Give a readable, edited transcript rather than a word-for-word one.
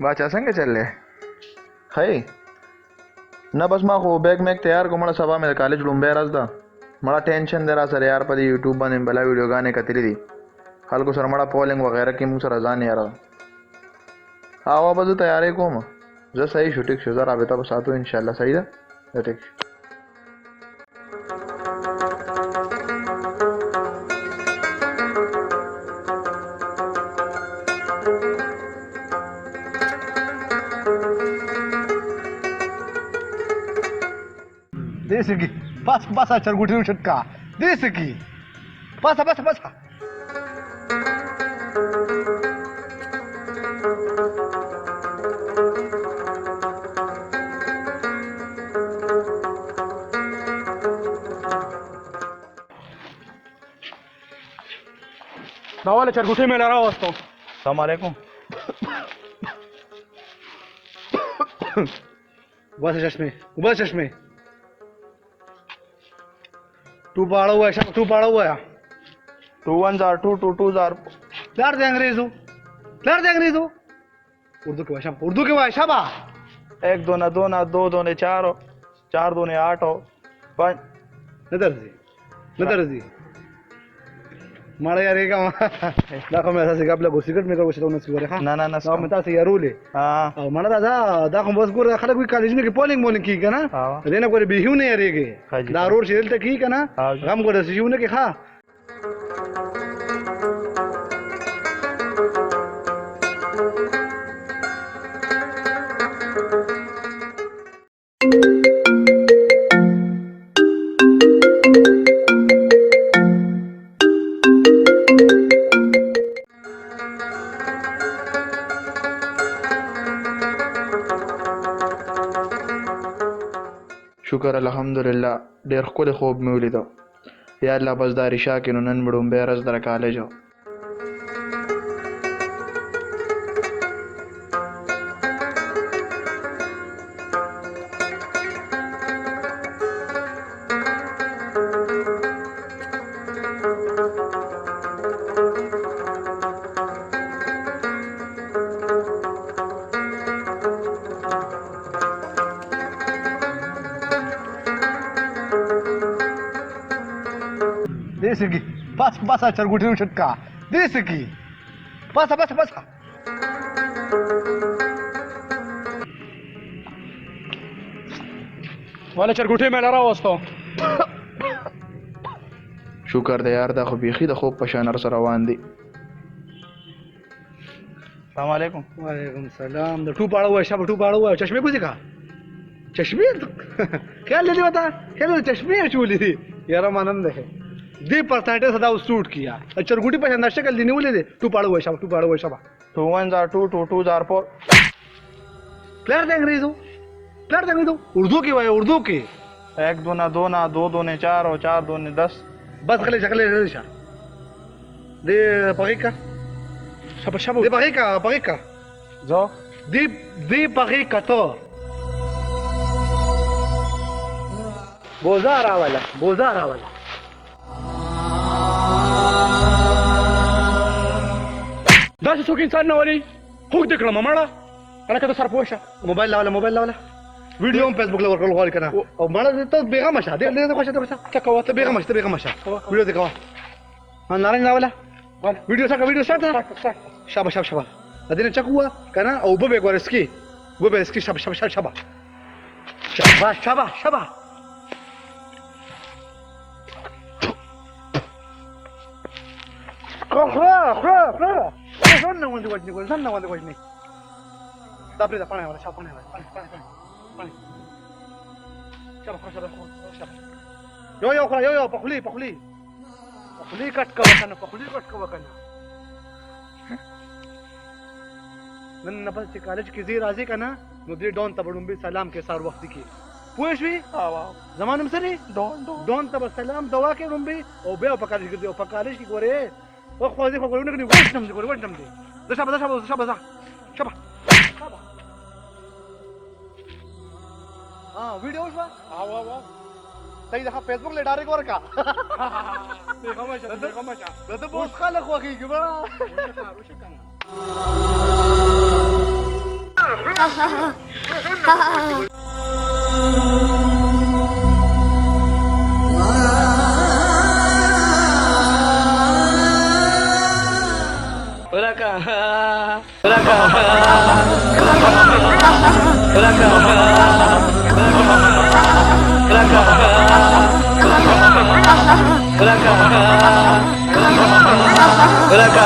बाचा څنګه چللې خی نه بس ما خو بیگ میک تیار کوم مړه سبا مې کالج لومبه راز ده مړه ټینشن دی را سره یار په یوټیوب باندې بلا ویډیوګانې کتلې دي خلکو سره مړه پولینګ وغیرہ کې موږ سره ځان یار هاوا به زه تیارې کوم زه صحیح شو ټیک شو زه رابطه به ساتو ان شاء الله صحیح ده ټیک देसी की बस बस चरगुटी छटका देसी की बस बस बस दावाले चरगुटी में ला रहा हूँ अस्सलाम वालेकुम बस चश्मे टू पाड़ा हुआ है टू पाड़ा हुआ है 2 1s are 2 2 2s are लड़ दे अंग्रेजों उर्दू के भाषा बा 1 2 2 2 2 4 4 2 8 5 नदर जी मारे यार ये का दाखो मैं ऐसा सिखा आपला सिगरेट में का कुछ तो नसी करे हां ना ना ना मैं ता से यारूले हां और माना दादा दाखो बस गुर खलक भी कॉलेज में की पोलिंग मोलिंग की ना देना कोई बिहिउ नहीं यार ये दारूर शेल तक की ना गम को सियु ने के खा شکر الحمدلله ډیر ښکلی خوب مې ولیدو یا الله بس دا رشا کې نو نن مې ډومبی ورځ در کالج و देसी की बस बस चरगुटी छटका देसी की बस बस बस वाले चरगुटी में ला रहा हूँ شکر دی یار دا خو بیخي د خوب په شان سره روان دي السلام علیکم وعلیکم السلام د ټو پاړه وای شابه ټو پاړه وای چشمه کوزي کا چشمه خیال لے بتا خیال چشمه چولی دي یاره مانم ده دی پرسنټ صدا سوټ کیا چرګوټي په انداز شکل دی نیولې دي ټو پاړه وای شابه 2 1s are 2 2 2s are 4 प्लेयर दे अंग्रेजो उर्दू की वही उर्दू की 1 2 2 2 2 4 और 4 2 10 बस खले शकले रेशा दे परीका शब दे परीका जो दे परीका तो बोझारा वाला दास सो इंसान न वाली हुक देख लो मामा انا كده صار بوشه موبايل لا فيديو فيسبوك لا ورقه غالي كده او ما تو بيغه مشا دي اللي خوشه تبسا تكوات بيغه مشا فيديو دي كوا انا لا ولا فيديو ساكا شابا ادينا تشكوا كان او بوبي غورسكي شابا خلا زننا وندي دابري دا पानी شابا यो पखुली कट का वकन नन बस कॉलेज की जी राजी का ना मुद्री डॉन तबड़ुम भी सलाम के सार वक्त की पूछवी जमानम सरी डॉन तब सलाम दवा के रुम भी ओ बे पकालिश की गोरे ओ खोजे को गोरे ने वटनम दे दशा हाँ वीडियोस बा वाह सही देखा फेसबुक ले डायरेक्ट और का देखा मचा तो बहुत खा लखवा की बड़ा Raka